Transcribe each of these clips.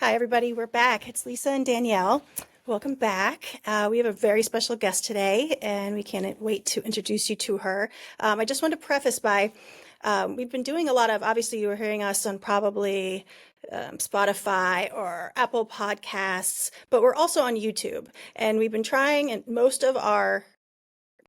Hi, everybody. We're back. It's Lisa and Danielle. Welcome back. We have a very special guest today, and we can't wait to introduce you to her. I just want to preface by we've been doing a lot of, obviously, you were hearing us on probably Spotify or Apple Podcasts, but we're also on YouTube. And we've been trying, and most of our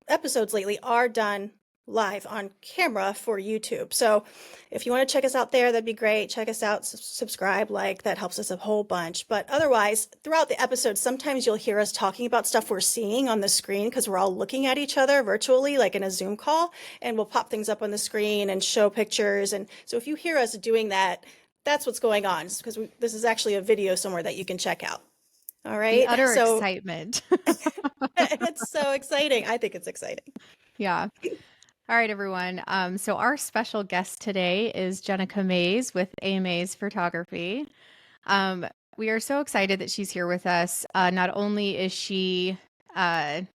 episodes lately are done live on camera for YouTube. So if you want to check us out there, that'd be great. Check us out, subscribe, like, that helps us a whole bunch. But otherwise, throughout the episode, sometimes you'll hear us talking about stuff we're seeing on the screen because we're all looking at each other virtually, like in a Zoom call, and we'll pop things up on the screen and show pictures. And so if you hear us doing that, that's what's going on, because this is actually a video somewhere that you can check out. All The right. utter So excitement. it's so exciting. I think it's exciting. Yeah. All right, everyone. So our special guest today is Jennica Maes with aMaes Photography. Um, we are so excited that she's here with us. Not only is she a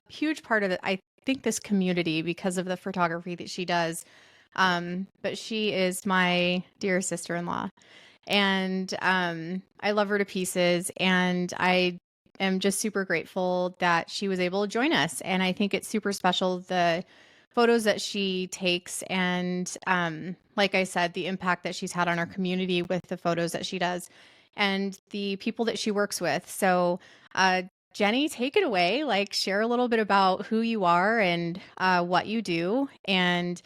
huge part of it, I think, this community because of the photography that she does, but she is my dear sister-in-law. And I love her to pieces. And I am just super grateful that she was able to join us. And I think it's super special, the photos that she takes. And like I said, the impact that she's had on our community with the photos that she does and the people that she works with. So, Jenny, take it away. Like, share a little bit about who you are and what you do. And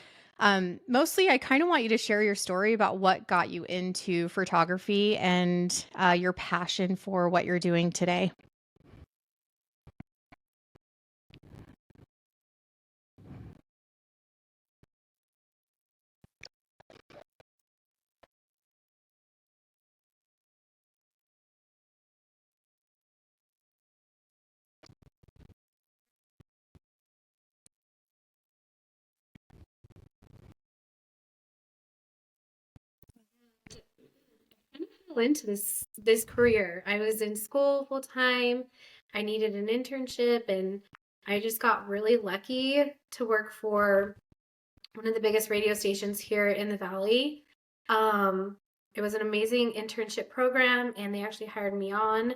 mostly, I kind of want you to share your story about what got you into photography and your passion for what you're doing today. Fell into this career. I was in school full time. I needed an internship, and I just got really lucky to work for one of the biggest radio stations here in the Valley. Um, it was an amazing internship program, and they actually hired me on.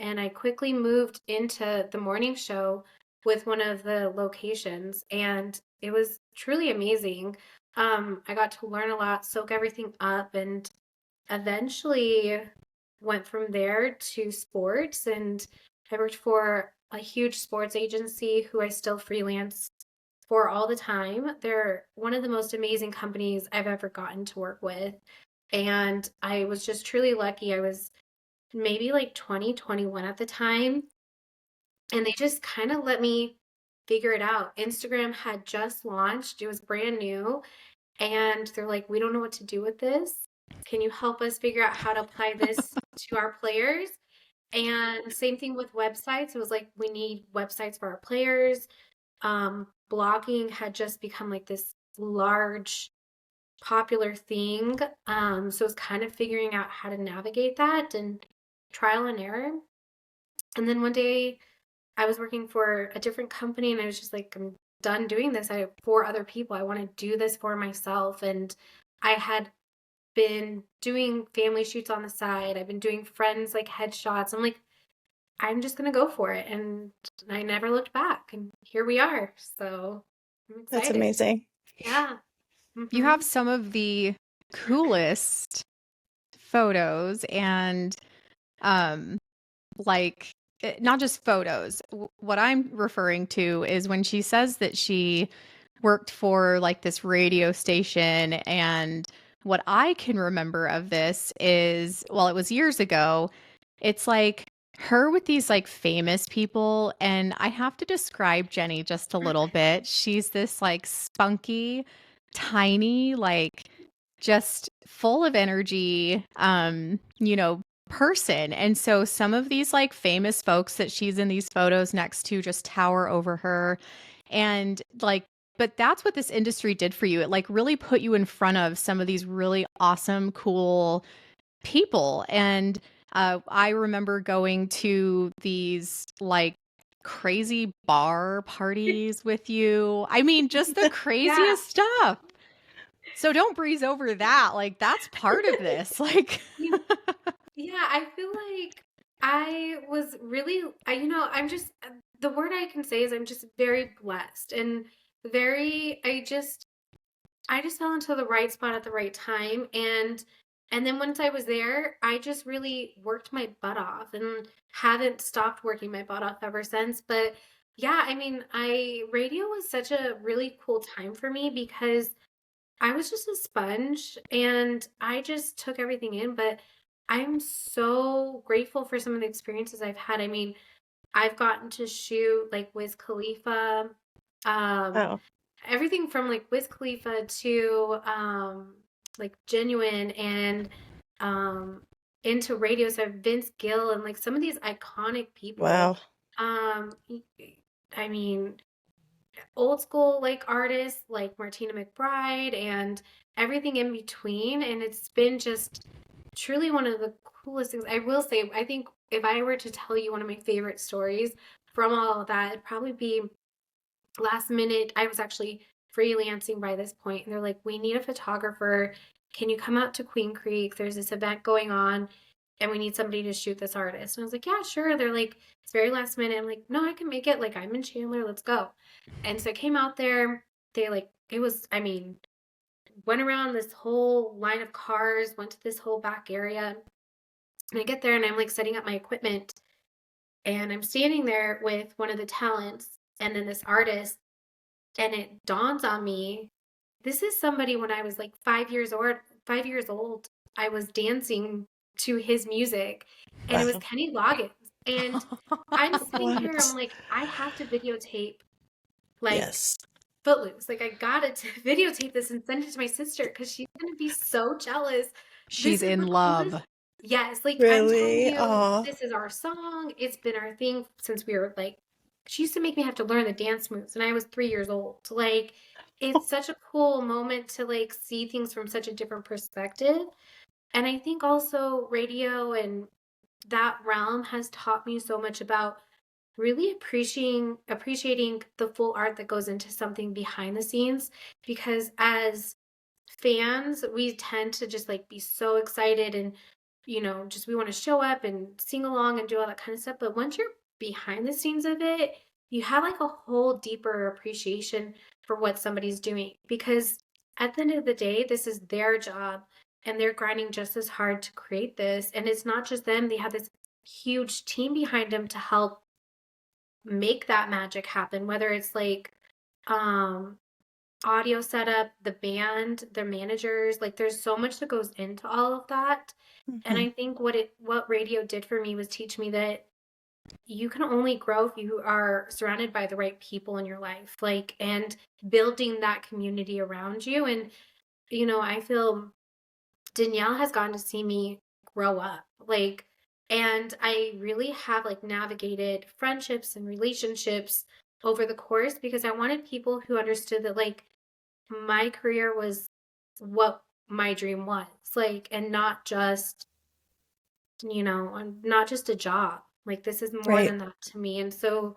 And I quickly moved into the morning show with one of the locations, and it was truly amazing. I got to learn a lot, soak everything up, and eventually went from there to sports. And I worked for a huge sports agency who I still freelance for all the time. They're one of the most amazing companies I've ever gotten to work with. And I was just truly lucky. I was maybe like 20, 21 at the time. And they just kind of let me figure it out. Instagram had just launched, it was brand new. And they're like, we don't know what to do with this. Can you help us figure out how to apply this to our players? And same thing with websites. It was like, we need websites for our players. Blogging had just become like this large, popular thing. So it's kind of figuring out how to navigate that and trial and error. And then one day I was working for a different company, and I was just like, I'm done doing this. I have four other people. I want to do this for myself. And I had been doing family shoots on the side. I've been doing friends like headshots. I'm like, I'm just gonna go for it. And I never looked back. And here we are. So I'm That's excited. amazing. Yeah. You Mm-hmm. have some of the coolest photos and um, like not just photos. What I'm referring to is when she says that she worked for like this radio station. And what I can remember of this is, well, it was years ago. It's like her with these like famous people. And I have to describe Jenny just a little bit. She's this like spunky, tiny, like just full of energy, person. And so some of these like famous folks that she's in these photos next to just tower over her. And like, but that's what this industry did for you. It like really put you in front of some of these really awesome, cool people. And I remember going to these like crazy bar parties with you. I mean, just the Yeah. craziest stuff. So don't breeze over that. Like, that's part of this. Like, You Yeah, I feel like I was really, I'm just, the word I can say is I'm just very blessed and I just fell into the right spot at the right time. And then once I was there, I just really worked my butt off and haven't stopped working my butt off ever since. But yeah, I mean, radio was such a really cool time for me because I was just a sponge and I just took everything in, but I'm so grateful for some of the experiences I've had. I mean, I've gotten to shoot like Wiz Khalifa, um, Oh, everything from like Wiz Khalifa to like Genuine and um into radio. So Vince Gill and like some of these iconic people. wow. Um, I mean, old school like artists like Martina McBride and everything in between. And it's been just truly one of the coolest things. I will say, I think if I were to tell you one of my favorite stories from all of that, it'd probably be last minute. I was actually freelancing by this point, and they're like, we need a photographer. Can you come out to Queen Creek? There's this event going on and we need somebody to shoot this artist. And I was like, yeah, sure. They're like, it's very last minute. I'm like, no, I can make it. Like, I'm in Chandler. Let's go. And so I came out there. They like, it was, I mean, went around this whole line of cars, went to this whole back area. And I get there and I'm like setting up my equipment. And I'm standing there with one of the talents and then this artist. And it dawns on me, this is somebody when I was like 5 years old, I was dancing to his music and it was Wow. Kenny Loggins. And I'm sitting here, I'm What? like, I have to videotape like Yes. Footloose. Like I gotta videotape this and send it to my sister because she's gonna be so jealous. This She's is in the coolest. love. Yes, like I'm telling Really? you, Aw. this is our song. It's been our thing since we were like, she used to make me have to learn the dance moves, and I was 3 years old. Like, it's such a cool moment to like see things from such a different perspective. And I think also radio and that realm has taught me so much about really appreciating the full art that goes into something behind the scenes because as fans we tend to just like be so excited and just we want to show up and sing along and do all that kind of stuff, but once you're behind the scenes of it you have like a whole deeper appreciation for what somebody's doing because at the end of the day this is their job and they're grinding just as hard to create this, and it's not just them, they have this huge team behind them to help make that magic happen, whether it's like um audio setup, the band, their managers, like there's so much that goes into all of that. And Mhm. I think what radio did for me was teach me that you can only grow if you are surrounded by the right people in your life, like, and building that community around you. And I feel Danielle has gotten to see me grow up. Like, and I really have like navigated friendships and relationships over the course because I wanted people who understood that like my career was what my dream was, like, and not just a job. Like, this is more Right. than that to me. And so,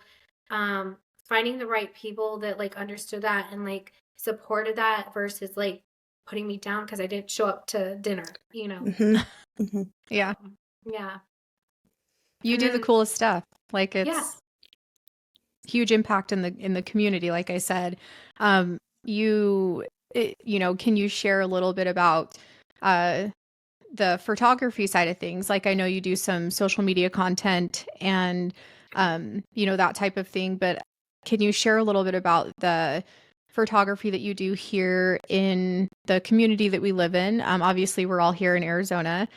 um, finding the right people that like understood that and like supported that versus like putting me down because I didn't show up to dinner. Hmm. Hmm. Yeah. So, yeah. You And do the then, coolest stuff. Like yeah, it's huge impact in the community, like I said. Um can you share a little bit about uh the photography side of things? Like I know you do some social media content and that type of thing, but can you share a little bit about the photography that you do here in the community that we live in? Obviously we're all here in Arizona.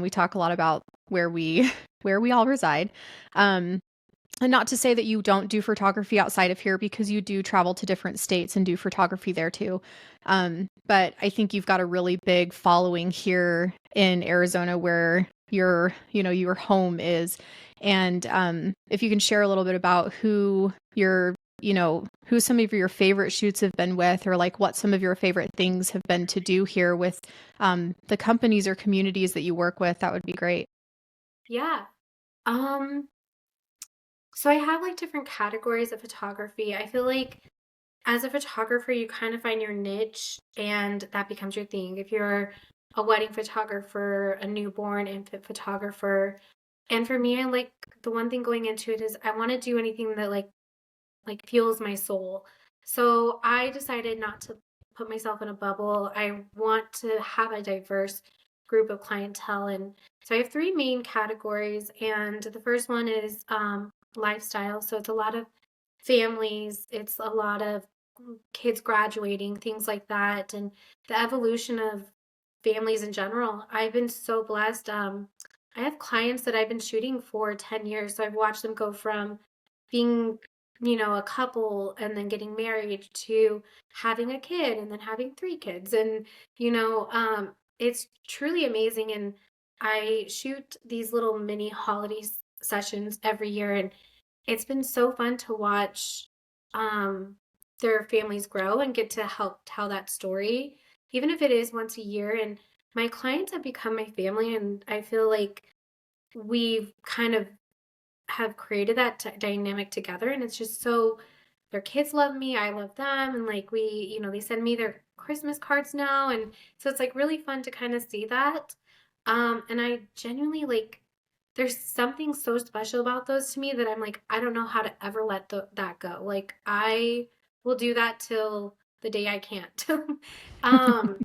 We talk a lot about where we where we all reside. Um, and not to say that you don't do photography outside of here because you do travel to different states and do photography there too. But I think you've got a really big following here in Arizona where your home is. And if you can share a little bit about who some of your favorite shoots have been with, or like what some of your favorite things have been to do here with the companies or communities that you work with, that would be great. yeah. Um, so I have like different categories of photography. I feel like as a photographer, you kind of find your niche and that becomes your thing. If you're a wedding photographer, a newborn infant photographer. And for me, I like the one thing going into it is I want to do anything that like fuels my soul. So I decided not to put myself in a bubble. I want to have a diverse group of clientele. And so I have three main categories. And the first one is lifestyle. So it's a lot of families, it's a lot of kids graduating, things like that. And the evolution of families in general. I've been so blessed. I have clients that I've been shooting for 10 years. So I've watched them go from being, a couple and then getting married to having a kid and then having three kids. And, it's truly amazing. And I shoot these little mini holiday sessions every year. And it's been so fun to watch um, their families grow and get to help tell that story, even if it is once a year. And my clients have become my family, and I feel like we've kind of have created that dynamic together. And it's just so their kids love me, I love them, and like they send me their Christmas cards now, and so it's like really fun to kind of see that. And I genuinely like there's something so special about those to me that I'm like, I don't know how to ever let that go. Like I will do that till the day I can't. um,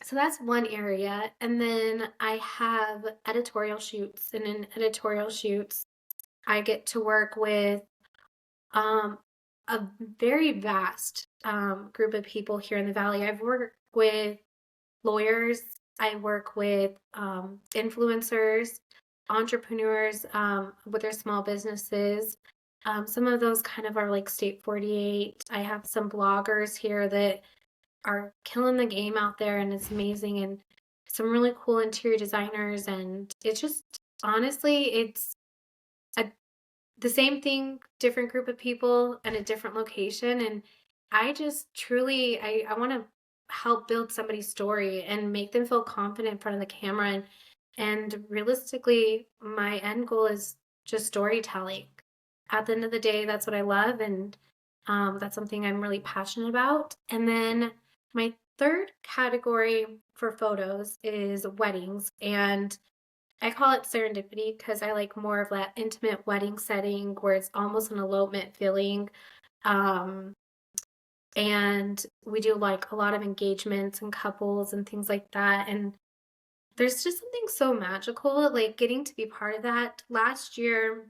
so that's one area. And then I have editorial shoots, and in editorial shoots, I get to work with um, a very vast group of people here in the Valley. I've worked with lawyers, I work with influencers, entrepreneurs with their small businesses. Some of those kind of are like State 48. I have some bloggers here that are killing the game out there, and it's amazing. And some really cool interior designers. And it's just, honestly, it's a the same thing, different group of people and a different location. And I just truly, I want to help build somebody's story and make them feel confident in front of the camera. And realistically, my end goal is just storytelling. At the end of the day, that's what I love. And that's something I'm really passionate about. And then my third category for photos is weddings. And I call it serendipity because I like more of that intimate wedding setting where it's almost an elopement feeling. Um, and we do like a lot of engagements and couples and things like that. And there's just something so magical, like getting to be part of that. Last year,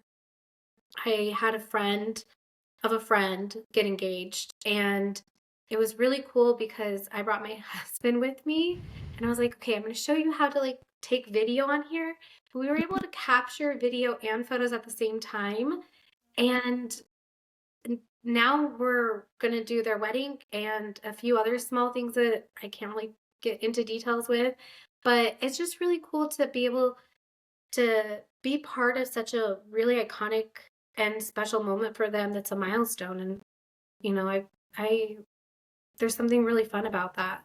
I had a friend of a friend get engaged, and it was really cool because I brought my husband with me, and I was like, okay, I'm going to show you how to like take video on here. But we were able to capture video and photos at the same time. And now we're going to do their wedding and a few other small things that I can't really get into details with. But it's just really cool to be able to be part of such a really iconic and special moment for them that's a milestone. And I there's something really fun about that.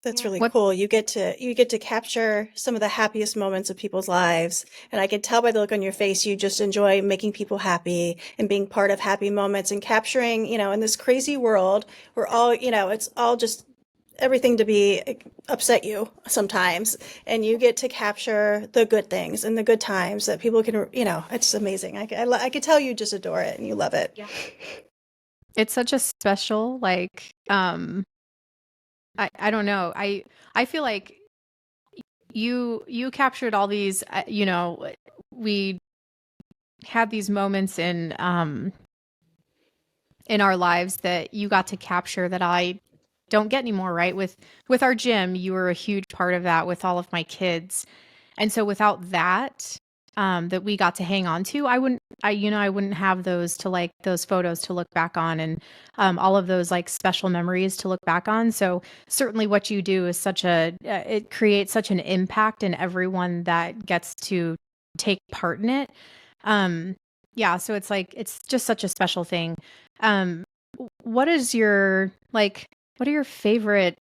That's Yeah. really What cool. You get to capture some of the happiest moments of people's lives. And I can tell by the look on your face, you just enjoy making people happy and being part of happy moments and capturing, in this crazy world, we're all, it's all just everything to be upset you sometimes. And you get to capture the good things and the good times that people can, it's amazing. I could tell you just adore it and you love it. Yeah. it's such a special like I don't know. I feel like you captured all these we had these moments in our lives that you got to capture that I don't get anymore, right? With our gym, you were a huge part of that with all of my kids. And so without that, that we got to hang on to, I wouldn't have those photos to look back on and all of those like special memories to look back on. So certainly what you do is it creates such an impact in everyone that gets to take part in it. Yeah, so it's like it's just such a special thing. Um, what is your like? What are your favorite?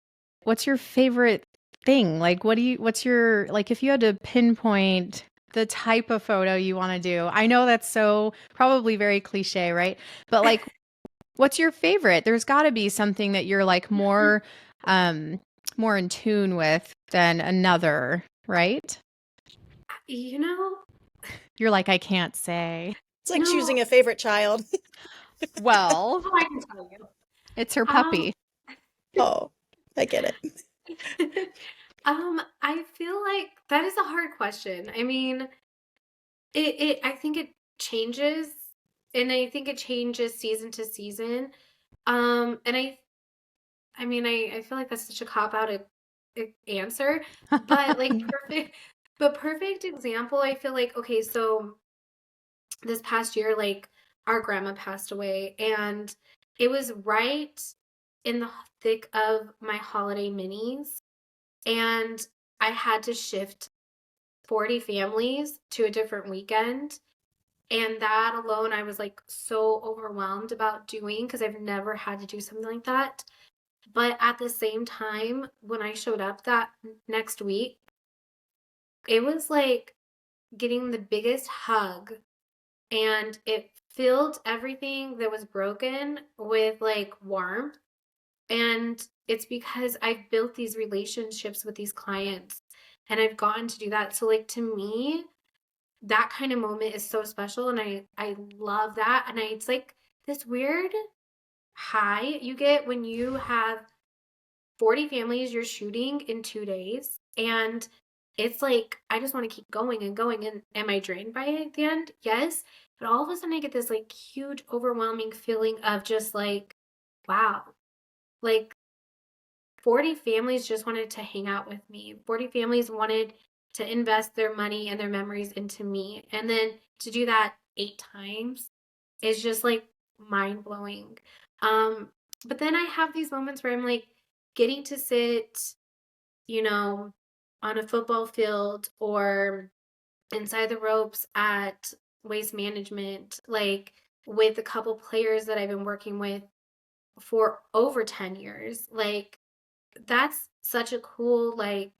What's your favorite thing? Like, what's your like? If you had to pinpoint the type of photo you want to do, I know that's so probably very cliche, right? But like, what's your favorite? There's got to be something that you're like more more in tune with than another, right? You know, You're like, I can't say. It's like no, choosing a favorite child. Well, oh, I can tell you. it's her Um, puppy. Oh, I get it. I feel like that is a hard question. I mean, I think it changes, and I think it changes season to season. And I mean, I feel like that's such a cop-out answer, but like perfect example, I feel like, okay, so this past year, like our grandma passed away, and it was right in the thick of my holiday minis, and I had to shift 40 families to a different weekend. And that alone, I was like so overwhelmed about doing because I've never had to do something like that. But at the same time, when I showed up that next week, it was like getting the biggest hug, and it filled everything that was broken with like warmth. And it's because I've built these relationships with these clients and I've gotten to do that. So like to me, that kind of moment is so special, and I love that. And it's like this weird high you get when you have 40 families you're shooting in 2 days, and it's like I just want to keep going and going. And am I drained by it at the end? Yes. But all of a sudden I get this like huge overwhelming feeling of just like, wow, like 40 families just wanted to hang out with me. 40 families wanted to invest their money and their memories into me. And then to do that 8 times is just like mind blowing. Um, but then I have these moments where I'm like getting to sit, you know, on a football field or inside the ropes at waste management, like with a couple players that I've been working with for over 10 years. Like that's such a cool like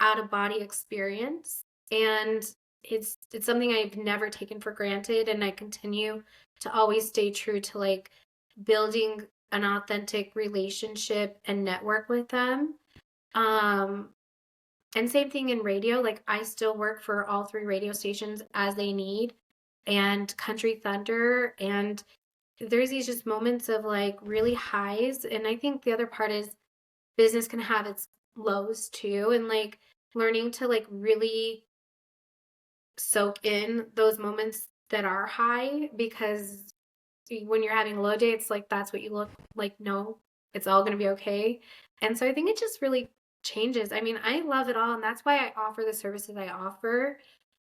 out of body experience, and it's something I've never taken for granted, and I continue to always stay true to like building an authentic relationship and network with them. um and same thing in radio, like I still work for all three radio stations as they need, and Country Thunder, and there's these just moments of like really highs. And I think the other part is business can have its lows too, and like learning to like really soak in those moments that are high, because when you're having a low day it's like that's what you look like, no, it's all going to be okay. And so I think it just really changes. I mean, I love it all, and that's why I offer the services I offer.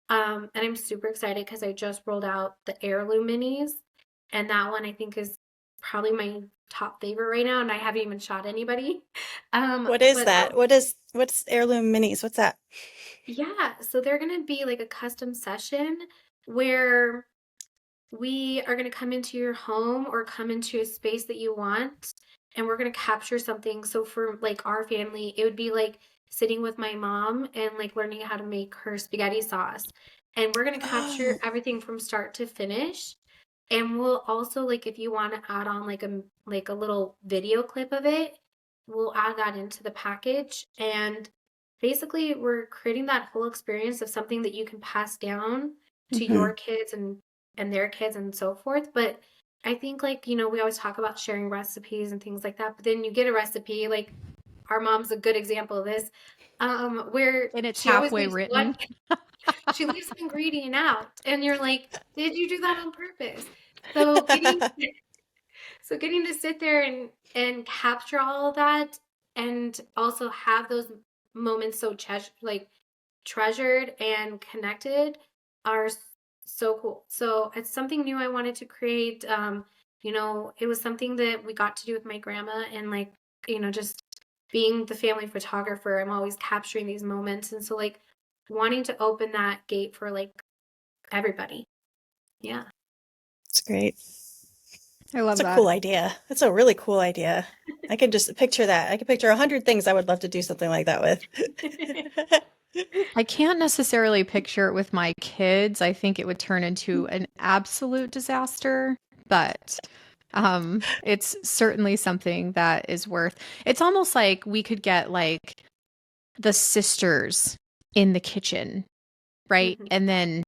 And I'm super excited because I just rolled out the heirloom minis, and that one I think is probably my top favorite right now, and I haven't even shot anybody. What is But that? What's heirloom minis? What's that? yeah, so they're gonna be like a custom session where we are going to come into your home or come into a space that you want, and we're going to capture something. So for like our family, it would be like sitting with my mom and like learning how to make her spaghetti sauce. And we're going to capture Oh, everything from start to finish. And we'll also like if you want to add on like a little video clip of it, we'll add that into the package. And basically we're creating that whole experience of something that you can pass down to hmm. your kids and their kids and so forth. But I think like, we always talk about sharing recipes and things like that, but then you get a recipe, like our mom's a good example of this, where And it's she always halfway leaves one, written. she leaves an ingredient out, and you're like, did you do that on purpose? So getting to sit there and capture all of that, and also have those moments so treasured and connected are so cool. So it's something new I wanted to create. It was something that we got to do with my grandma, and like, just being the family photographer, I'm always capturing these moments. And so like wanting to open that gate for like everybody. Yeah. It's great. I It's love a that. cool idea. It's a really cool idea. I can just picture that. I can picture 100 things I would love to do something like that with. I can't necessarily picture it with my kids. I think it would turn into an absolute disaster, but It's certainly something that is worth. It's almost like we could get like the sisters in the kitchen, right? Mhm. And then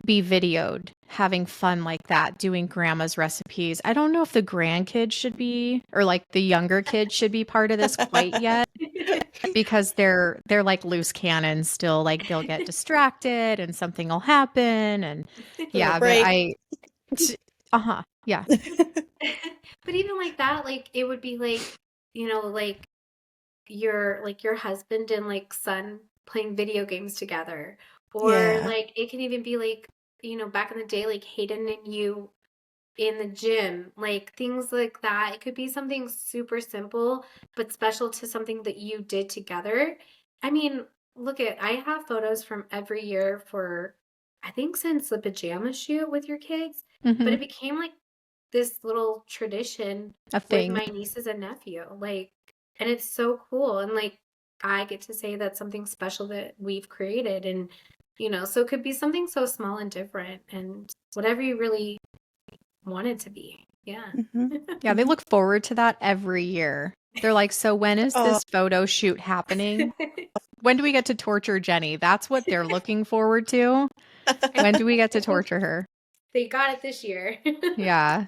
be videoed having fun like that, doing grandma's recipes. I don't know if the grandkids should be, or like the younger kids should be part of this quite yet, because they're like loose cannons still. Like they'll get distracted and something will happen, and Little yeah, but break. yeah. But even like that, like it would be like, like your husband and like son playing video games together. Or Yeah. like it can even be like, back in the day, like Hayden and you in the gym, like things like that. It could be something super simple, but special to something that you did together. I mean, I have photos from every year for, I think since the pajama shoot with your kids, but Hmm. it became like this little tradition A with thing. my nieces and nephew. Like, and it's so cool. And like, I get to say that's something special that we've created. And, so it could be something so small and different and whatever you really want it to be. Yeah. Hmm. Yeah, they look forward to that every year. They're like, so when is Oh, this photo shoot happening? When do we get to torture Jenny? That's what they're looking forward to. When do we get to torture her? They got it this year. Yeah.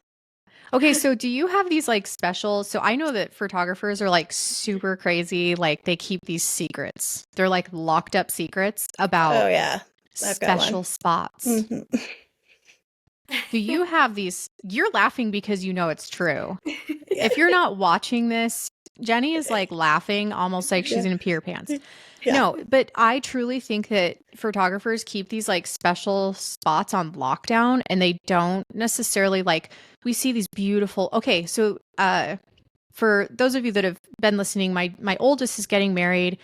Okay, so do you have these like special? So I know that photographers are like super crazy. Like they keep these secrets. They're like locked up secrets oh about yeah. I've got one. special spots. Hmm. Do you have these? You're laughing because you know it's true. Yeah. If you're not watching this, Jenny is like laughing almost like she's Yeah. in pee her pants. Yeah. No, but I truly think that photographers keep these like special spots on lockdown and they don't necessarily like we see these beautiful. Okay, so for those of you that have been listening, my oldest is getting married.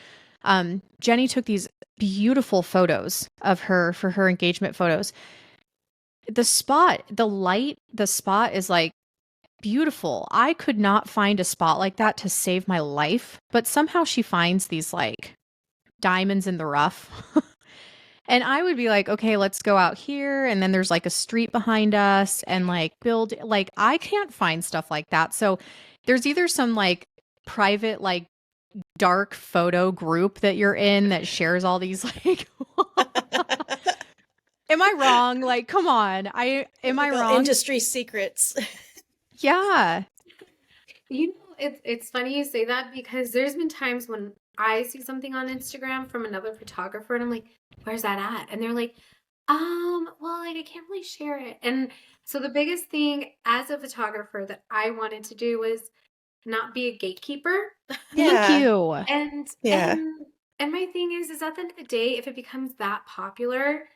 Jenny took these beautiful photos of her for her engagement photos. The spot, the light, the spot is like beautiful. I could not find a spot like that to save my life, but somehow she finds these like diamonds in the rough. And I would be like, okay, let's go out here. And then there's like a street behind us and like build, like, I can't find stuff like that. So there's either some like private, like dark photo group that you're in that shares all these, like, am I wrong? Like, come on. Am I Like all wrong? industry secrets. Yeah. It's funny you say that because there's been times when I see something on Instagram from another photographer and I'm like, where's that at? And they're like, well, like I can't really share it. And so the biggest thing as a photographer that I wanted to do was not be a gatekeeper. Thank Yeah. you. And Yeah. and my thing is at the end of the day, if it becomes that popular,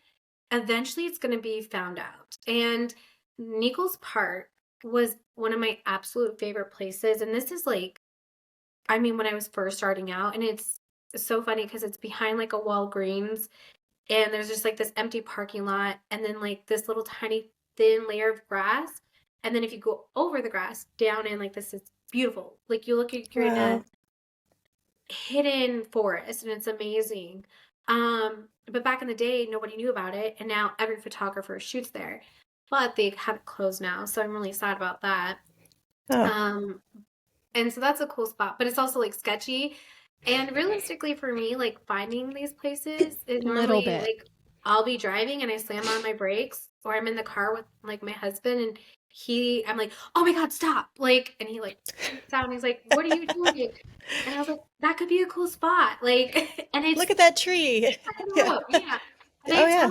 eventually it's going to be found out. And Nichols Park was one of my absolute favorite places. And this is like, I mean, when I was first starting out, and it's so funny because it's behind like a Walgreens, and there's just like this empty parking lot, and then like this little tiny thin layer of grass. And then if you go over the grass down in like this, it's beautiful. Like you look at you're in a Wow. hidden forest and it's amazing. But back in the day, nobody knew about it, and now every photographer shoots there. But they have it closed now, so I'm really sad about that. Oh. Um, and so that's a cool spot, but it's also like sketchy. And realistically for me, like finding these places is Little normally bit. like I'll be driving and I slam on my brakes, or I'm in the car with like my husband and I'm like, oh my God, stop. Like, and he like freaks out and he's like, what are you doing? And I was like, that could be a cool spot. Like, and it's Look at that tree. I Yeah. know, yeah. And Oh yeah.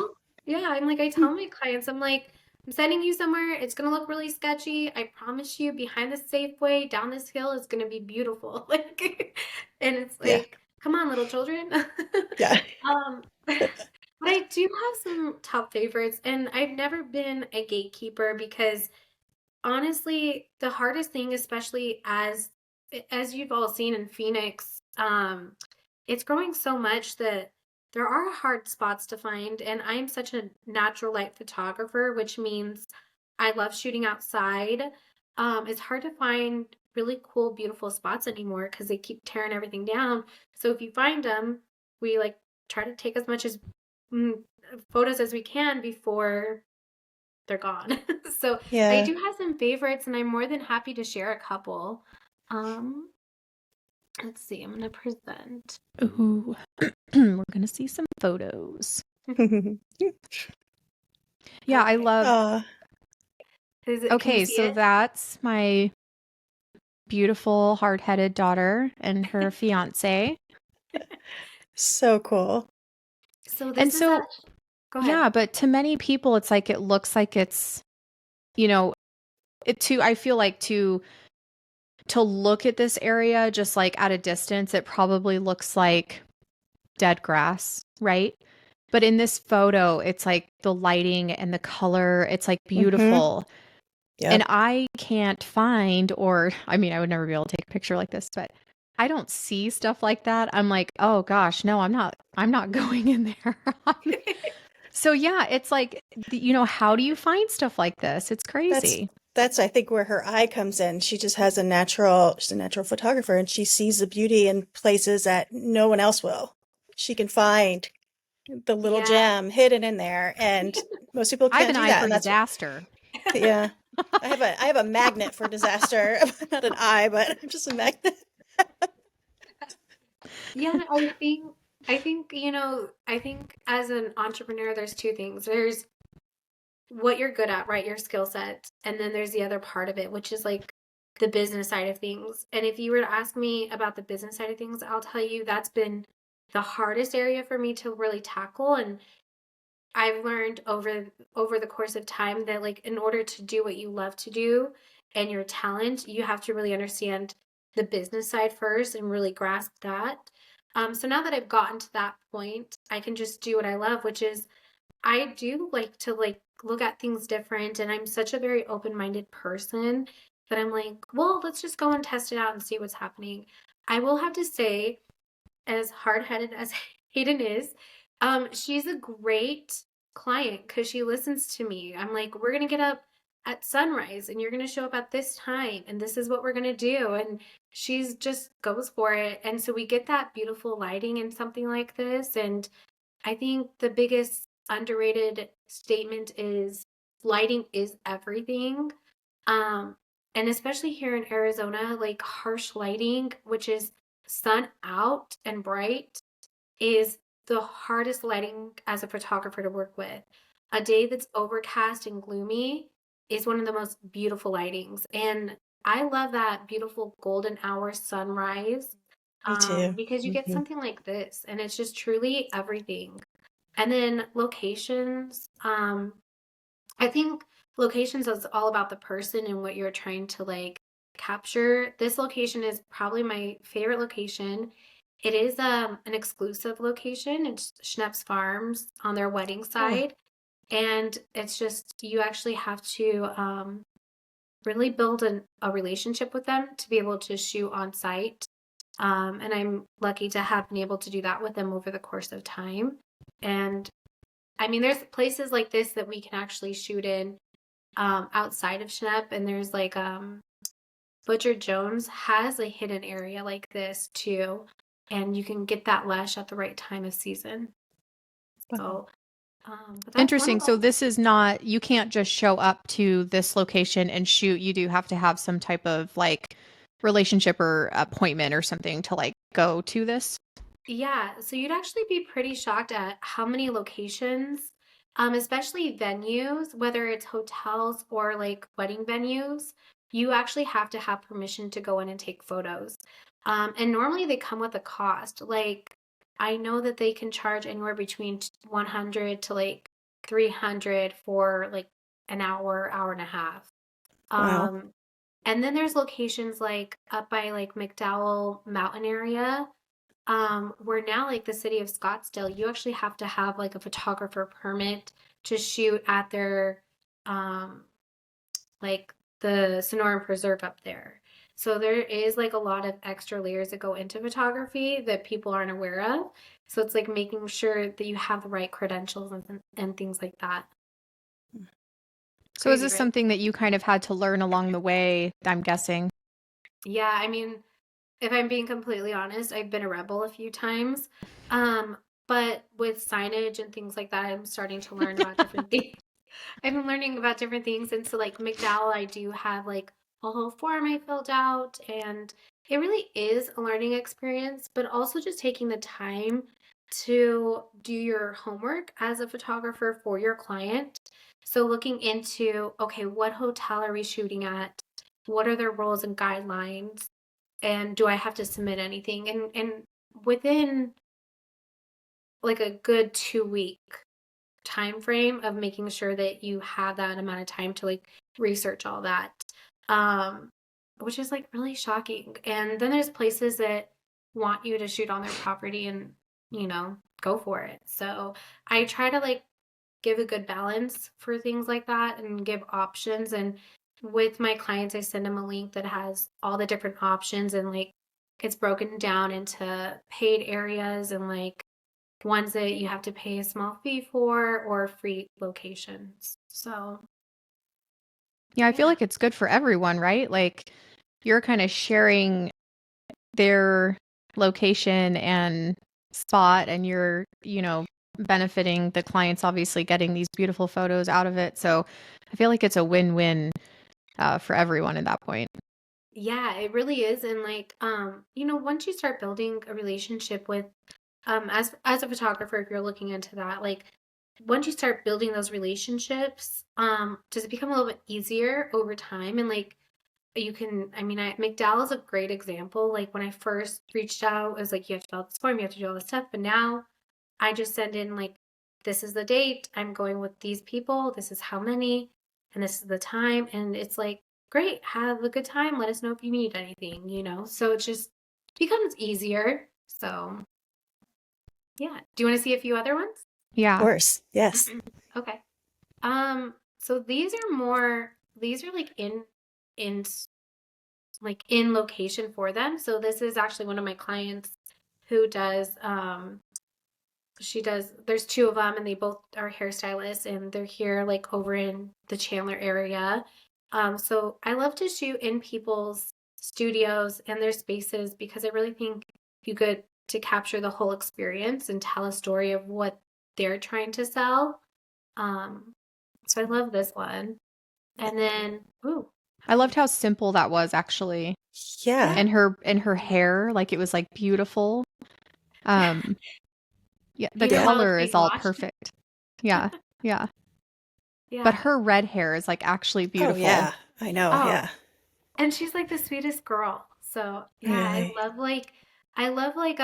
I tell my clients, I'm like, I'm sending you somewhere. It's gonna look really sketchy. I promise you, behind the Safeway, down this hill, it's gonna be beautiful. Like, and it's Yeah. like, come on, little children. Yeah. But I do have some top favorites, and I've never been a gatekeeper because honestly, the hardest thing, especially as you've all seen in Phoenix, it's growing so much that there are hard spots to find. And I'm such a natural light photographer, which means I love shooting outside. It's hard to find really cool, beautiful spots anymore because they keep tearing everything down. So if you find them, we like try to take as much as mm, photos as we can before they're gone. So I Yeah. do have some favorites, and I'm more than happy to share a couple. Um, let's see, I'm gonna present. Ooh, we're gonna see some photos. Yeah, I Okay. love. Uh, Can you Okay, see so it? that's my beautiful, hard-headed daughter and her fiance. so cool. So And this is so, go ahead. yeah, but to many people, it's like it looks like it's, you know, I feel like to look at this area just like at a distance, it probably looks like dead grass, right? But in this photo, it's like the lighting and the color, it's like Mm-hmm. beautiful. And Yep. I can't find, or I mean, I would never be able to take a picture like this, but I don't see stuff like that. I'm like, oh gosh, no, I'm not going in there. So yeah, it's like, how do you find stuff like this? It's That's crazy. that's I think where her eye comes in. She's a natural photographer, and she sees the beauty in places that no one else will. She can find the little Yeah. gem hidden in there, and most people I have can't an do eye that. for And that's disaster. yeah. I have a magnet for disaster. Not an eye, but I'm just a magnet. Yeah, I think, I think as an entrepreneur, there's two things. There's what you're good at, right? Your skill set. And then there's the other part of it, which is like the business side of things. And if you were to ask me about the business side of things, I'll tell you that's been the hardest area for me to really tackle. And I've learned over the course of time that like in order to do what you love to do and your talent, you have to really understand the business side first and really grasp that. So now that I've gotten to that point, I can just do what I love, which is I do like to like look at things different, and I'm such a very open-minded person that I'm like, well, let's just go and test it out and see what's happening. I will have to say, as hard-headed as Hayden is, she's a great client because she listens to me. I'm like, we're gonna get up at sunrise and you're gonna show up at this time and this is what we're gonna do. And she's just goes for it. And so we get that beautiful lighting in something like this. And I think the biggest underrated statement is lighting is everything. Um, and especially here in Arizona, like harsh lighting, which is sun out and bright, is the hardest lighting as a photographer to work with. A day that's overcast and gloomy is one of the most beautiful lightings. And I love that beautiful golden hour sunrise Me too. because you get Hmm. something like this, and it's just truly everything. And then locations. I think locations is all about the person and what you're trying to like capture. This location is probably my favorite location. It is an exclusive location. It's Schnepp's Farms on their wedding Oh, side. And it's just you actually have to really build a relationship with them to be able to shoot on site. And I'm lucky to have been able to do that with them over the course of time. And I mean, there's places like this that we can actually shoot in outside of Schnepp, and there's like Butcher Jones has a hidden area like this too, and you can get that lush at the right time of season. wow. So, but that's one of Interesting. So them. this is not, you can't just show up to this location and shoot. You do have to have some type of like relationship or appointment or something to like go to this. Yeah, so you'd actually be pretty shocked at how many locations, especially venues, whether it's hotels or like wedding venues, you actually have to have permission to go in and take photos. And normally they come with a cost. Like I know that they can charge anywhere between 100 to like 300 for like an hour, hour and a half. Wow. Um, and then there's locations like up by like McDowell Mountain area where now like the city of Scottsdale, you actually have to have like a photographer permit to shoot at their um like the Sonoran Preserve up there. So there is like a lot of extra layers that go into photography that people aren't aware of. So it's like making sure that you have the right credentials and things like that. So is Crazy, this right? something that you kind of had to learn along the way, I'm guessing? Yeah, I mean, if I'm being completely honest, I've been a rebel a few times. Um, but with signage and things like that, I'm starting to learn about different things. I've been learning about different things. And so like McDowell, I do have like a whole form I filled out, and it really is a learning experience, but also just taking the time to do your homework as a photographer for your client. So looking into, okay, what hotel are we shooting at? What are their rules and guidelines? And do I have to submit anything? And within like a good 2 week time frame of making sure that you have that amount of time to like research all that, um which is like really shocking. And then there's places that want you to shoot on their property, and go for it. So I try to like give a good balance for things like that and give options. And with my clients, I send them a link that has all the different options, and like it's broken down into paid areas and like ones that you have to pay a small fee for, or free locations. So, Yeah, I feel yeah. like it's good for everyone, right? Like you're kind of sharing their location and spot, and you're, benefiting the clients, obviously getting these beautiful photos out of it. So I feel like it's a win-win for everyone at that point. Yeah, it really is. And like, once you start building a relationship with, as a photographer, if you're looking into that, like once you start building those relationships, does it become a little bit easier over time? And like you can, I mean, McDowell is a great example. Like when I first reached out, it was like you have to fill out this form, you have to do all this stuff. But now I just send in like, this is the date, I'm going with these people, this is how many, and this is the time. And it's like, great, have a good time. Let us know if you need anything. So it just becomes easier. So yeah. Do you want to see a few other ones? Of Yeah. course. Yes. Okay. So these are like in like in location for them. So this is actually one of my clients who does there's two of them, and they both are hairstylists, and they're here like over in the Chandler area. So I love to shoot in people's studios and their spaces, because I really think you get to capture the whole experience and tell a story of what they're trying to sell. So I love this one. And then, ooh, I loved how simple that was actually. Yeah. yeah, And her hair, like it was like beautiful. Um yeah, the even Yeah. though it's color being is all washed. perfect. Yeah. Yeah. But Yeah. her red hair is like actually Oh, beautiful. yeah. I know. Oh, Yeah. and she's like the sweetest girl. So yeah, Really. I love like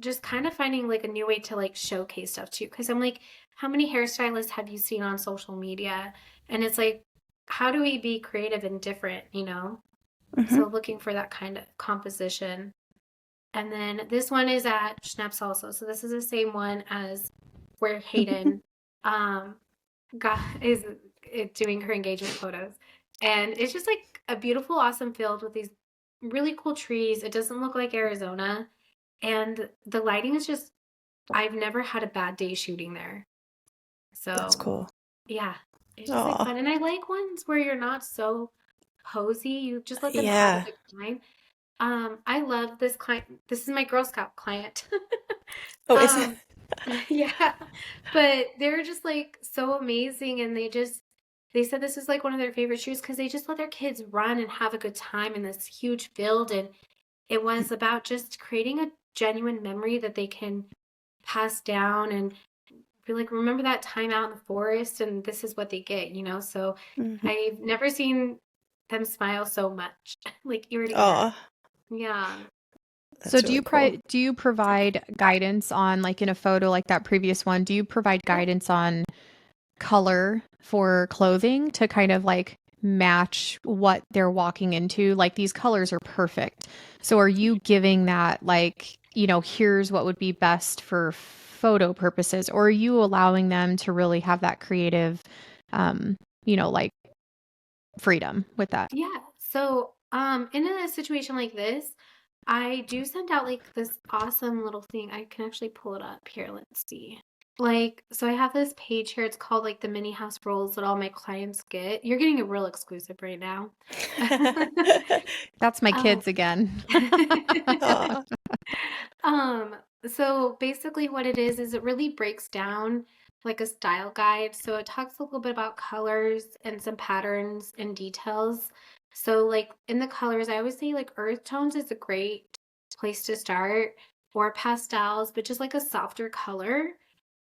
just kind of finding like a new way to like showcase stuff too. Cause I'm like, how many hairstylists have you seen on social media? And it's like, how do we be creative and different? Hmm. So looking for that kind of composition. And then this one is at Schnaps also. So this is the same one as where Hayden um got is doing her engagement photos. And it's just like a beautiful, awesome field with these really cool trees. It doesn't look like Arizona. And the lighting is just, I've never had a bad day shooting there. That's So cool. yeah, it's just like Oh, fun. And I like ones where you're not so posy. You just let them have a yeah. good time. I love this client. This is my Girl Scout client. Oh, is it? um, yeah, but they're just like so amazing, and they said this is like one of their favorite shoots because they just let their kids run and have a good time in this huge field, and it was about just creating a genuine memory that they can pass down and be like, remember that time out in the forest, and this is what they get. So Hmm. I've never seen them smile so much, like ear to ear. Oh, Yeah. So that's really cool. do you provide guidance on, like in a photo like that previous one, do you provide Yeah. guidance on color for clothing to kind of like match what they're walking into? Like these colors are perfect. So are you giving that like, here's what would be best for photo purposes, or are you allowing them to really have that creative like freedom with that? Yeah. So, in a situation like this, I do send out like this awesome little thing. I can actually pull it up here. Let's see. Like, so I have this page here. It's called like the mini house rolls that all my clients get. You're getting a real exclusive right now. That's my Um, kids again. Oh, um, so basically what it is it really breaks down like a style guide. So it talks a little bit about colors and some patterns and details. So like in the colors, I always say like earth tones is a great place to start, or pastels, but just like a softer color.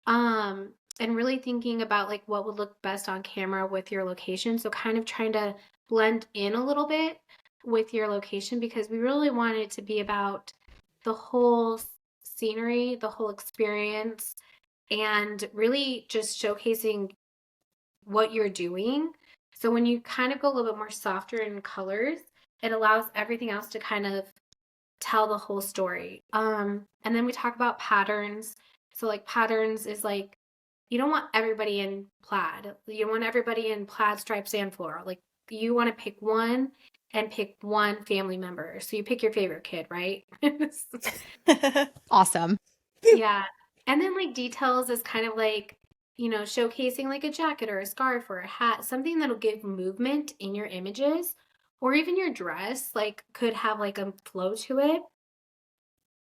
Um, and really thinking about like what would look best on camera with your location. So kind of trying to blend in a little bit with your location, because we really want it to be about the whole scenery, the whole experience, and really just showcasing what you're doing. So when you kind of go a little bit more softer in colors, it allows everything else to kind of tell the whole story. And then we talk about patterns. So like patterns is like, you don't want everybody in plaid. You want everybody in plaid, striped, and floral. Like you want to pick one and pick one family member. So you pick your favorite kid, right? Awesome. Yeah. And then like details is kind of like, showcasing like a jacket or a scarf or a hat, something that'll give movement in your images, or even your dress, like could have like a flow to it.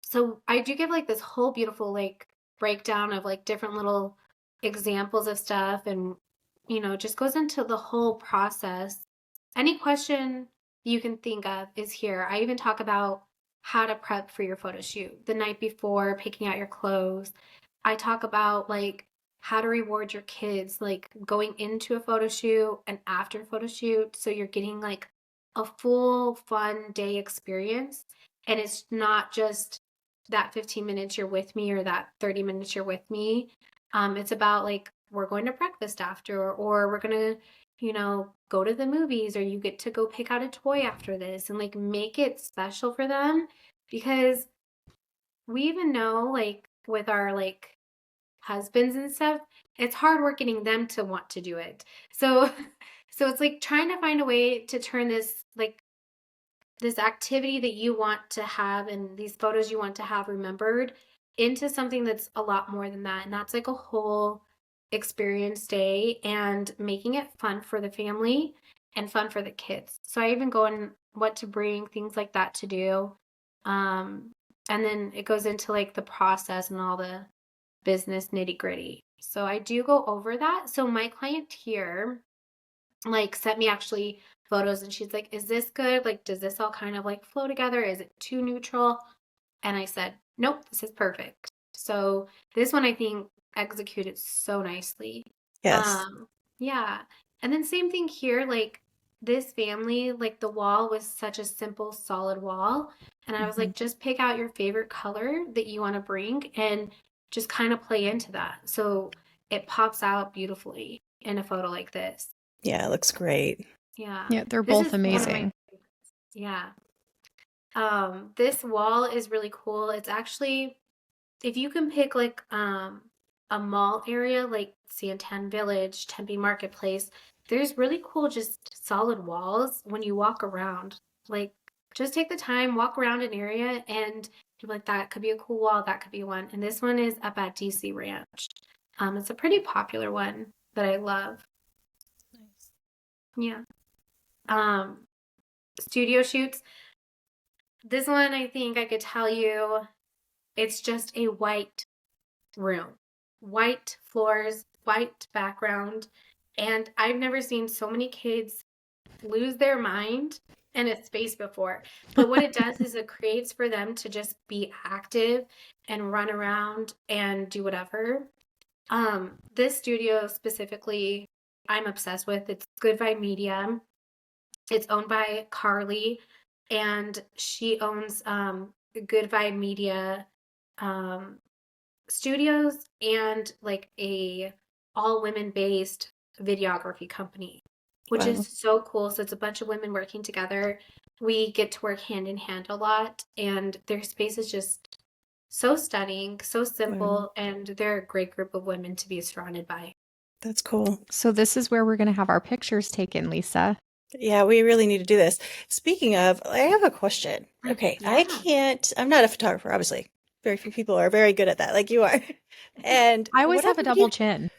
So I do give like this whole beautiful like breakdown of like different little examples of stuff, and just goes into the whole process. Any question you can think of is here. I even talk about how to prep for your photo shoot the night before, picking out your clothes. I talk about like how to reward your kids, like going into a photo shoot and after a photo shoot. So you're getting like a full fun day experience. And it's not just that 15 minutes you're with me or that 30 minutes you're with me. It's about like, we're going to breakfast after, or we're going to, go to the movies, or you get to go pick out a toy after this, and like make it special for them. Because we even know like with our like husbands and stuff, it's hard work getting them to want to do it. So so it's like trying to find a way to turn this activity that you want to have and these photos you want to have remembered into something that's a lot more than that. And that's like a whole experience day, and making it fun for the family and fun for the kids. So I even go on what to bring, things like that to do. And then it goes into like the process and all the business nitty gritty. So I do go over that. So my client here like sent me actually photos, and she's like, is this good? Like, does this all kind of like flow together? Is it too neutral? And I said, nope, this is perfect. So this one I think executed so nicely. Yes. Yeah. And then same thing here, like this family, like the wall was such a simple, solid wall. And I was Mhm. like, just pick out your favorite color that you want to bring and just kind of play into that. So it pops out beautifully in a photo like this. Yeah, it looks great. Yeah. Yeah, they're This both is one of my amazing. favorites. Yeah. This wall is really cool. It's actually, if you can pick like a mall area like Santan Village, Tempe Marketplace, there's really cool just solid walls when you walk around. Like just take the time, walk around an area, and you're like, that could be a cool wall, that could be one. And this one is up at DC Ranch. It's a pretty popular one that I love. Nice. Yeah. Um, Studio shoots. This one, I think I could tell you, it's just a white room, white floors, white background. And I've never seen so many kids lose their mind in a space before. But what it does is it creates for them to just be active and run around and do whatever. This studio specifically, I'm obsessed with. It's Good Vibe Media. It's owned by Carly, and she owns Good Vibe Media um, Studios, and like a all women based videography company, which Wow. is so cool. So it's a bunch of women working together. We get to work hand in hand a lot, and their space is just so stunning, so Wow. simple, and they're a great group of women to be surrounded by. That's cool. So this is where we're going to have our pictures taken, Lisa. Yeah, we really need to do this. Speaking of, I have a question. Okay, Yeah. I'm not a photographer, obviously. Very few people are very good at that, like you are. And I always have a whatever double chin.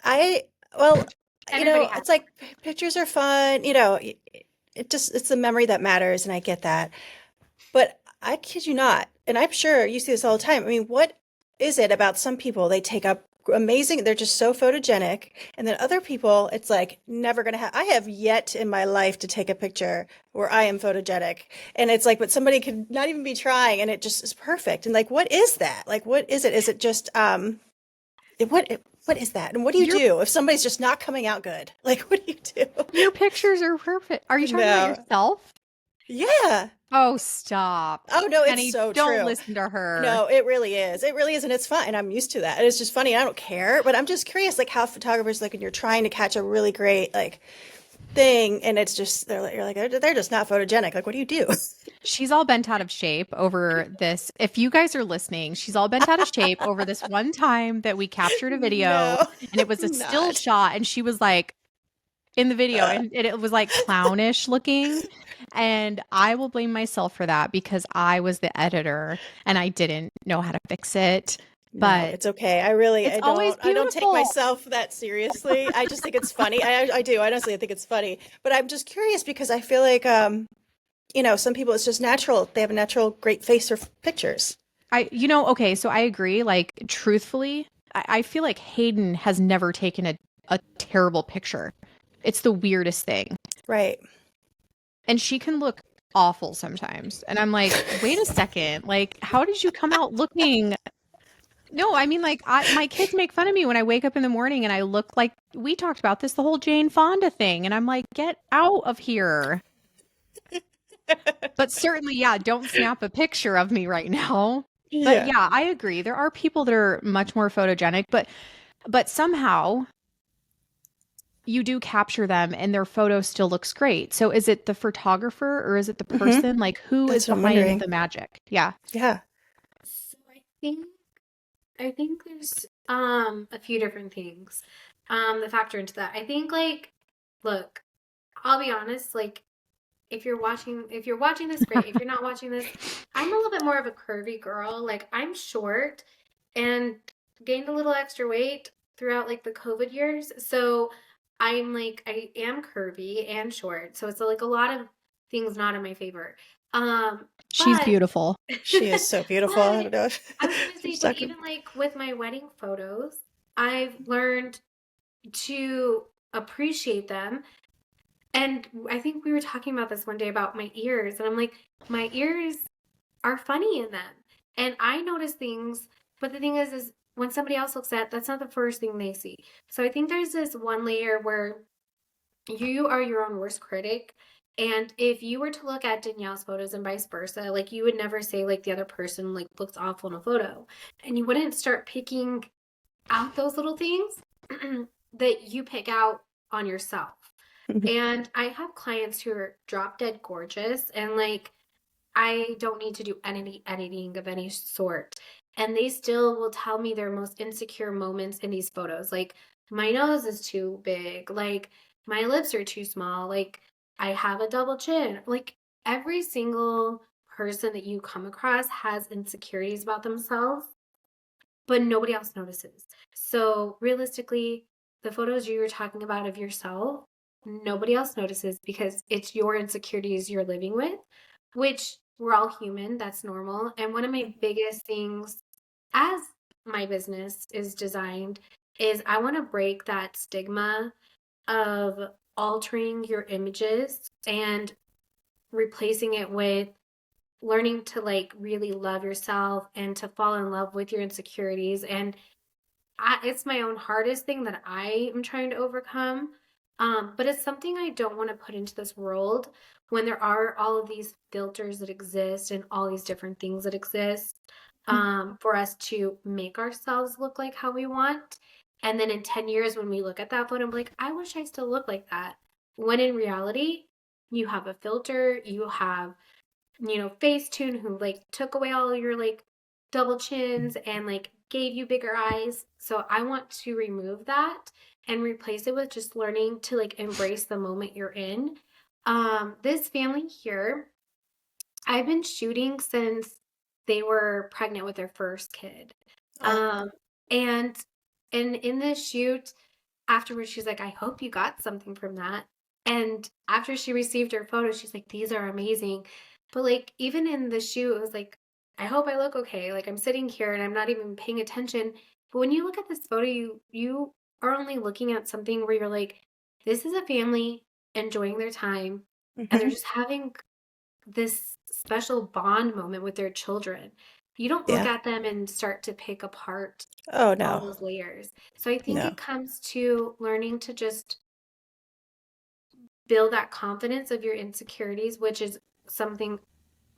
I, well, Everybody has it's like pictures are fun, it's the memory that matters, and I get that. But I kid you not, and I'm sure you see this all the time. I mean, what is it about some people? They take up amazing. They're just so photogenic. And then other people, it's like never gonna have. I have yet in my life to take a picture where I am photogenic, and it's like, but somebody could not even be trying, and it just is perfect. And like, what is that? Like, what is it? Is it just what is that? And what do you Your do if somebody's just not coming out good? Like, what do you do? your pictures are perfect. Are you talking about No. yourself? Yeah. Oh, stop. Oh no, it's Penny, so don't true. listen to her. No, it really is. It really is, and it's fun. And I'm used to that. And it's just funny. I don't care, but I'm just curious, like how photographers, like when you're trying to catch a really great like thing, and it's just you're like they're just not photogenic. Like, what do you do? She's all bent out of shape over this. If you guys are listening, she's all bent out of shape over this one time that we captured a video No, and it was a I'm still not. shot and she was like in the video and it was like clownish looking. And I will blame myself for that because I was the editor and I didn't know how to fix it. No, But it's okay. I really, it's always I don't take beautiful. myself that seriously. I just think it's funny. I do. Honestly, I think it's funny. But I'm just curious because I feel like, some people it's just natural. They have a natural great face for pictures. Okay, so I agree. Like, truthfully, I feel like Hayden has never taken a terrible picture. It's the weirdest thing. Right. And she can look awful sometimes. And I'm like, wait a second. Like, how did you come out looking? No, I mean, like, my kids make fun of me when I wake up in the morning and I look like we talked about this, the whole Jane Fonda thing. And I'm like, get out of here. But certainly, yeah, don't snap a picture of me right now. But Yeah. yeah, I agree. There are people that are much more photogenic, but somehow you do capture them and their photo still looks great. So is it the photographer or is it the Hmm. person? Like who is That's what I'm behind wondering. the magic? Yeah. Yeah. So I think there's a few different things that factor into that. I think like look, I'll be honest, like if you're watching this, great. If you're not watching this, I'm a little bit more of a curvy girl. Like I'm short and gained a little extra weight throughout like the COVID years. So I am curvy and short. So it's like a lot of things not in my favor. Um, She's but beautiful. She is so beautiful. I don't but know. I was gonna say, She's but talking. even like with my wedding photos, I've learned to appreciate them. And I think we were talking about this one day about my ears, and I'm like, my ears are funny in them. And I notice things, but the thing is when somebody else looks at, that's not the first thing they see. So I think there's this one layer where you are your own worst critic. And if you were to look at Danielle's photos and vice versa, like you would never say like the other person like looks awful in a photo. And you wouldn't start picking out those little things that you pick out on yourself. And I have clients who are drop dead gorgeous and like I don't need to do any editing of any sort. And they still will tell me their most insecure moments in these photos. Like, my nose is too big. Like, my lips are too small. Like, I have a double chin. Like, every single person that you come across has insecurities about themselves, but nobody else notices. So, realistically, the photos you were talking about of yourself, nobody else notices because it's your insecurities you're living with, which we're all human, that's normal. And one of my biggest things as my business is designed is I want to break that stigma of altering your images and replacing it with learning to like really love yourself and to fall in love with your insecurities. And it's my own hardest thing that I am trying to overcome. But it's something I don't want to put into this world when there are all of these filters that exist and all these different things that exist for us to make ourselves look like how we want. And then in 10 years, when we look at that photo, I'm like, I wish I still looked like that. When in reality, you have a filter, you have Facetune who like took away all your like double chins and like gave you bigger eyes. So I want to remove that and replace it with just learning to like embrace the moment you're in. This family here, I've been shooting since they were pregnant with their first kid. Oh, And in this shoot, afterwards, she's like, I hope you got something from that. And after she received her photo, she's like, these are amazing. But like, even in the shoot, it was like, I hope I look okay. Like, I'm sitting here and I'm not even paying attention. But when you look at this photo, you are only looking at something where you're like, this is a family enjoying their time, and they're Hmm. just having this special bond moment with their children. You don't look Yeah. at them and start to pick apart Oh, all no. those layers. So I think No. it comes to learning to just build that confidence of your insecurities, which is something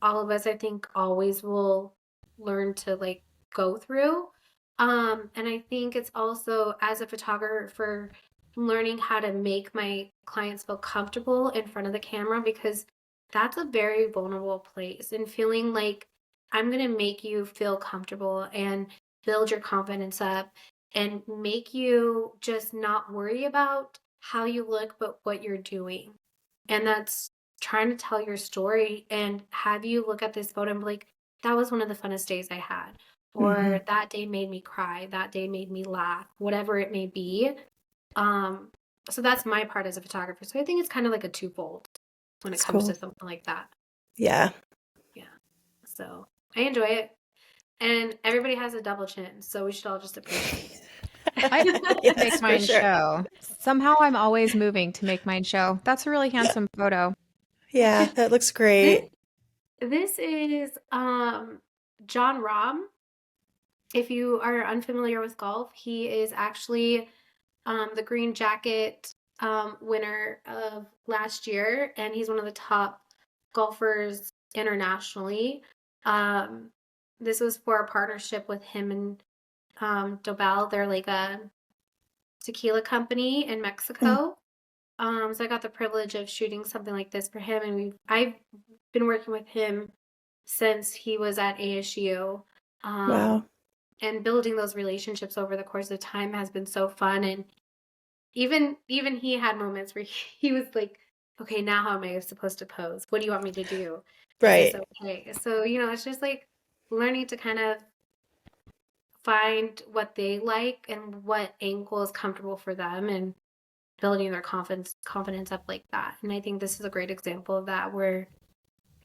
all of us, I think, always will learn to like go through. And I think it's also as a photographer, learning how to make my clients feel comfortable in front of the camera, because that's a very vulnerable place, and feeling like I'm going to make you feel comfortable and build your confidence up and make you just not worry about how you look, but what you're doing. And that's trying to tell your story and have you look at this photo and be like, that was one of the funnest days I had. Hmm. Or that day made me cry. That day made me laugh, whatever it may be. Um, so that's my part as a photographer. So I think it's kind of like a twofold when it It's comes to cool. something like that. Yeah. Yeah. So I enjoy it. And everybody has a double chin, so we should all just appreciate I it. make Yes, for mine sure. show. Somehow I'm always moving to make mine show. That's a really handsome photo. Yeah, that looks This great. this is John Rahm. If you are unfamiliar with golf, he is actually the green jacket winner of last year, and he's one of the top golfers internationally. Um, this was for a partnership with him and Dobel. They're like a tequila company in Mm. Mexico. So I got the privilege of shooting something like this for him, and I've been working with him since he was at ASU. Um, Wow. and building those relationships over the course of time has been so fun. And even he had moments where he was like, okay, now how am I supposed to pose? What do you want me to do? Is this Right. okay? So, it's just like learning to kind of find what they like and what angle is comfortable for them, and building their confidence up like that. And I think this is a great example of that, where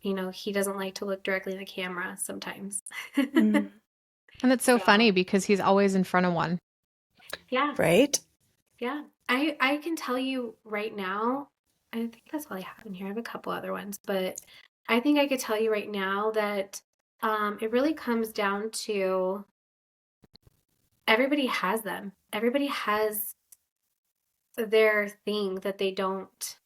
he doesn't like to look directly in the camera sometimes. Mm. And it's so So funny because he's always in front of one. yeah. Right. Yeah, I can tell you right now, I think that's all I have in here. I have a couple other ones, but I think I could tell you right now that it really comes down to everybody has them. Everybody has their thing that they don't,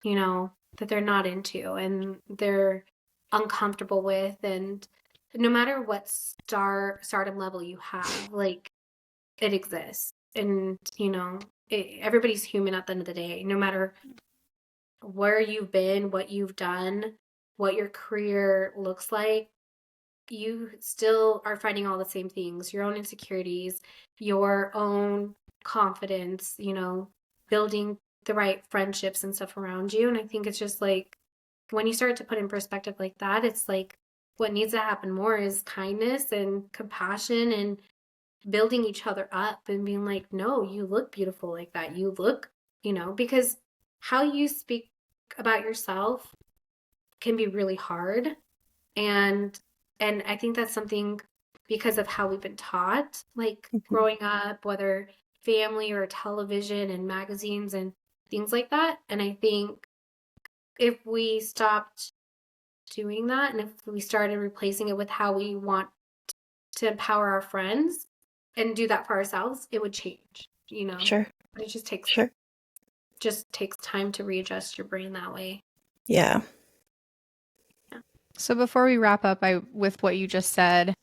that they're not into and they're uncomfortable with. And no matter what stardom level you have, like, it exists. And, everybody's human at the end of the day, no matter where you've been, what you've done, what your career looks like. You still are fighting all the same things, your own insecurities, your own confidence, building the right friendships and stuff around you. And I think it's just like when you start to put in perspective like that, it's like what needs to happen more is kindness and compassion and building each other up and being like, no, you look beautiful like that. You look, because how you speak about yourself can be really hard. And I think that's something because of how we've been taught, like Mhm. growing up, whether family or television and magazines and things like that. And I think if we stopped doing that and if we started replacing it with how we want to empower our friends and do that for ourselves, it would change. Sure. But it Sure. just takes time to readjust your brain that way. Yeah. Yeah. So before we wrap up with what you just said,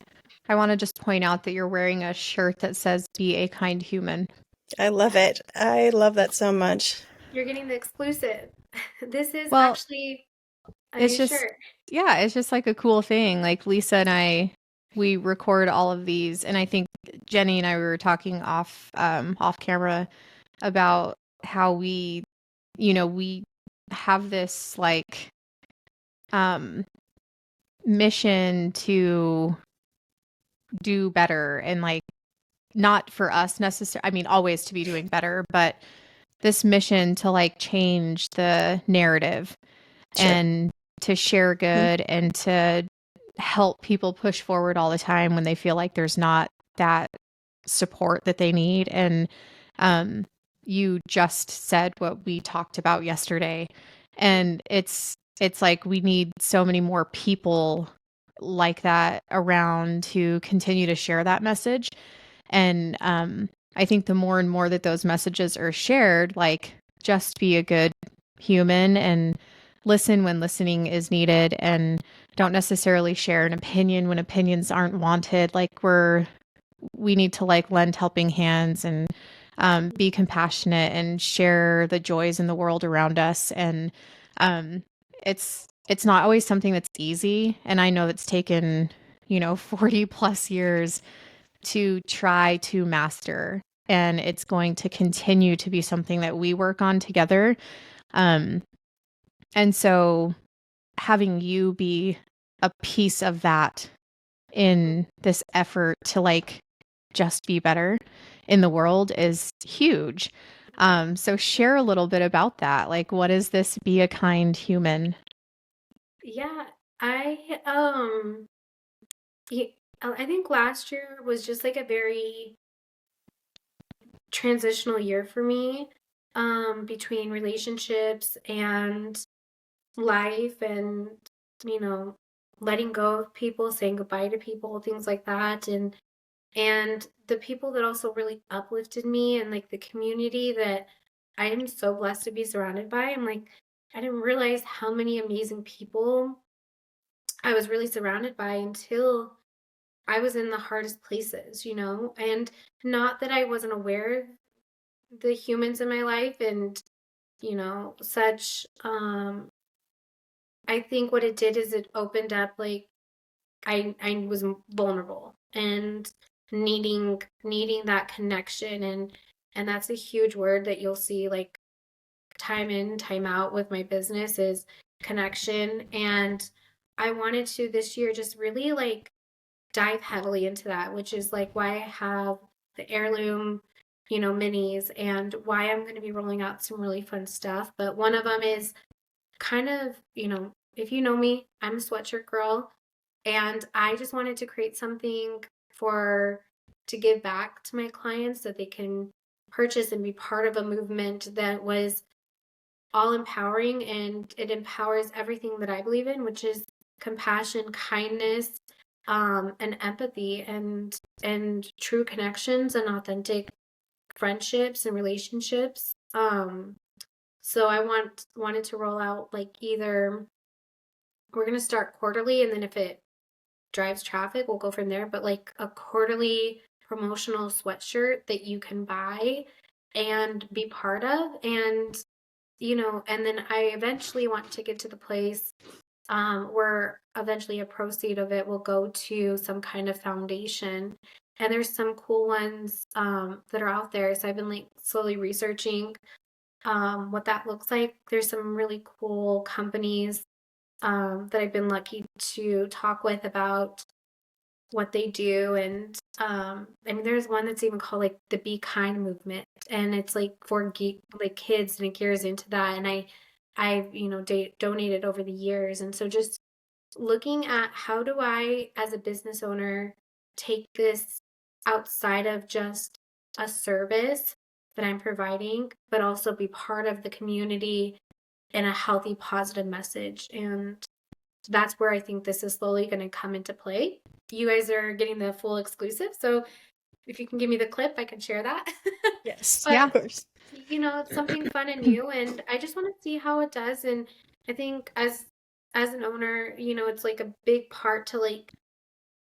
I want to just point out that you're wearing a shirt that says "Be a kind human." I love it. I love that so much. You're getting the exclusive. This is Well, actually a it's new just, shirt. yeah, it's just like a cool thing. Like Lisa and I, we record all of these, and I think Jenny and I were talking off camera about how we have this like um mission to do better, and like not for us necessarily, I mean always to be doing better, but this mission to like change the narrative Sure. and to share Mhm. good and to help people push forward all the time when they feel like there's not that support that they need. And you just said what we talked about yesterday. And it's like we need so many more people like that around to continue to share that message. And I think the more and more that those messages are shared, like just be a good human and listen when listening is needed, and don't necessarily share an opinion when opinions aren't wanted. Like we need to like lend helping hands and be compassionate and share the joys in the world around us. And um, it's not always something that's easy. And I know that's taken, 40 plus years to try to master. And it's going to continue to be something that we work on together. Um, and so having you be a piece of that in this effort to like just be better in the world is huge. So share a little bit about that. Like, what is this be a kind human? Yeah, I think last year was just like a very transitional year for me, between relationships and life, and you know letting go of people, saying goodbye to people, things like that. And the people that also really uplifted me, and like the community that I am so blessed to be surrounded by. I'm like, I didn't realize how many amazing people I was really surrounded by until I was in the hardest places, and not that I wasn't aware of the humans in my life and such. I think what it did is it opened up, like, I was vulnerable and needing that connection. And that's a huge word that you'll see, like, time in, time out with my business, is connection. And I wanted to this year just really like dive heavily into that, which is like why I have the heirloom, minis, and why I'm going to be rolling out some really fun stuff. But one of them is kind of, if you know me, I'm a sweatshirt girl, and I just wanted to create something for to give back to my clients that they can purchase and be part of a movement that was all empowering, and it empowers everything that I believe in, which is compassion, kindness, and empathy, and true connections and authentic friendships and relationships. So I wanted to roll out, like, either we're gonna start quarterly, and then if it drives traffic, we'll go from there. But like a quarterly promotional sweatshirt that you can buy and be part of. And then I eventually want to get to the place where eventually a proceed of it will go to some kind of foundation. And there's some cool ones that are out there. So I've been like slowly researching what that looks like. There's some really cool companies that I've been lucky to talk with about what they do. And I mean, there's one that's even called like the Be Kind movement, and it's like for like kids, and it gears into that. And I've donated over the years. And so just looking at how do I, as a business owner, take this outside of just a service that I'm providing, but also be part of the community in a healthy, positive message. And that's where I think this is slowly going to come into play. You guys are getting the full exclusive, so if you can give me the clip, I can share that. Yes, Yeah. of course. It's something fun and new, and I just want to see how it does. And I think as an owner, it's like a big part to like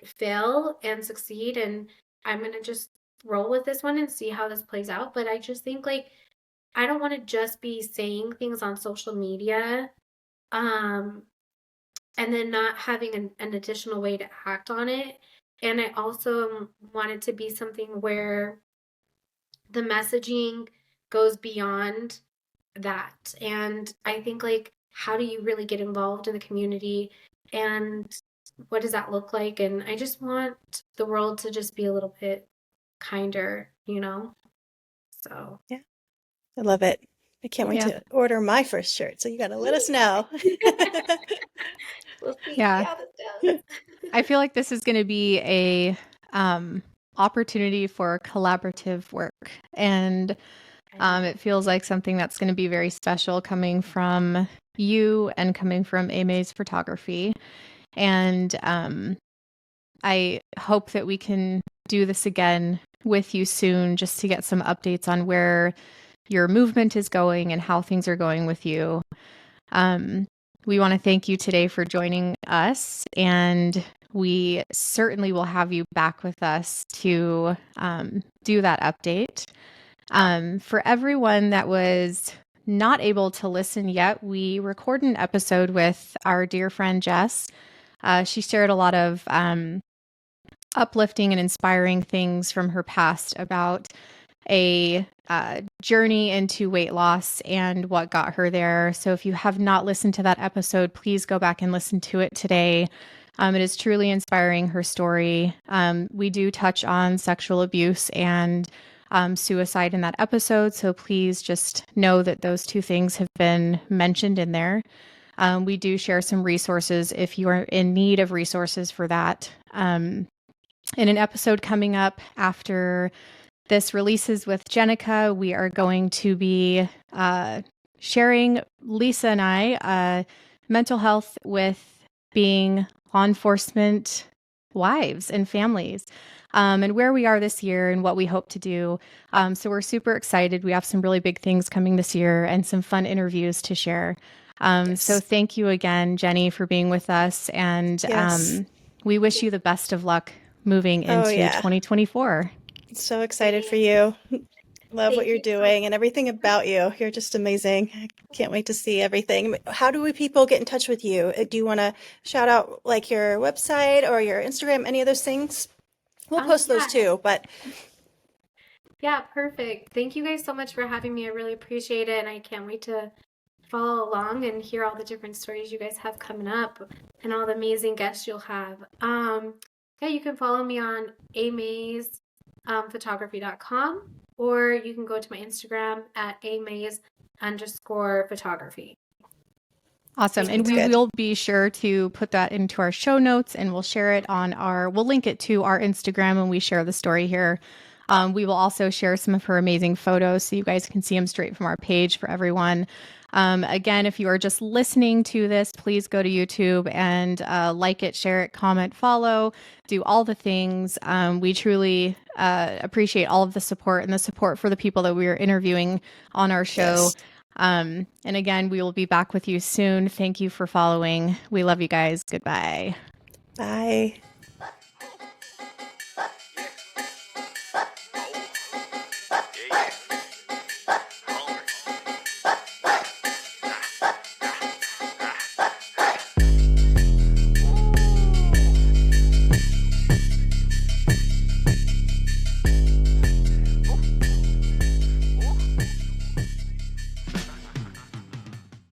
fail and succeed. And I'm gonna just roll with this one and see how this plays out. But I just think, like, I don't want to just be saying things on social media, um, and then not having an additional way to act on it. And I also want it to be something where the messaging goes beyond that. And I think, like, how do you really get involved in the community, and what does that look like? And I just want the world to just be a little bit kinder. So Yeah, I love it. I can't wait Yeah. to order my first shirt. So you got to let us know. we'll see Yeah. how this goes. I feel like this is going to be a opportunity for collaborative work. And it feels like something that's going to be very special coming from you and coming from aMaes Photography. And I hope that we can do this again with you soon, just to get some updates on where your movement is going and how things are going with you. We want to thank you today for joining us, and we certainly will have you back with us to do that update. For everyone that was not able to listen yet, we recorded an episode with our dear friend Jess. She shared a lot of uplifting and inspiring things from her past about a journey into weight loss and what got her there. So if you have not listened to that episode, please go back and listen to it today. It is truly inspiring, her story. We do touch on sexual abuse and suicide in that episode, so please just know that those two things have been mentioned in there. We do share some resources if you are in need of resources for that. In an episode coming up after this releases with Jennica, we are going to be sharing, Lisa and I, mental health with being law enforcement wives and families, and where we are this year and what we hope to do. So we're super excited. We have some really big things coming this year and some fun interviews to share. So thank you again, Jenny, for being with us. And we wish you the best of luck moving into 2024. So excited for you. Love what you're doing and everything about you. You're just amazing. I can't wait to see everything. How do people get in touch with you? Do you want to shout out like your website or your Instagram, any of those things? We'll post those too, but yeah, perfect. Thank you guys so much for having me. I really appreciate it, and I can't wait to follow along and hear all the different stories you guys have coming up and all the amazing guests you'll have. Yeah, you can follow me on aMaes photography.com, or you can go to my Instagram at aMaes_photography. Awesome. And we will be sure to put that into our show notes, and we'll share it we'll link it to our Instagram when we share the story here. We will also share some of her amazing photos so you guys can see them straight from our page for everyone. Again, if you are just listening to this, please go to YouTube and like it, share it, comment, follow, do all the things. We truly appreciate all of the support and the support for the people that we are interviewing on our show. And again, we will be back with you soon. Thank you for following. We love you guys. Goodbye. Bye.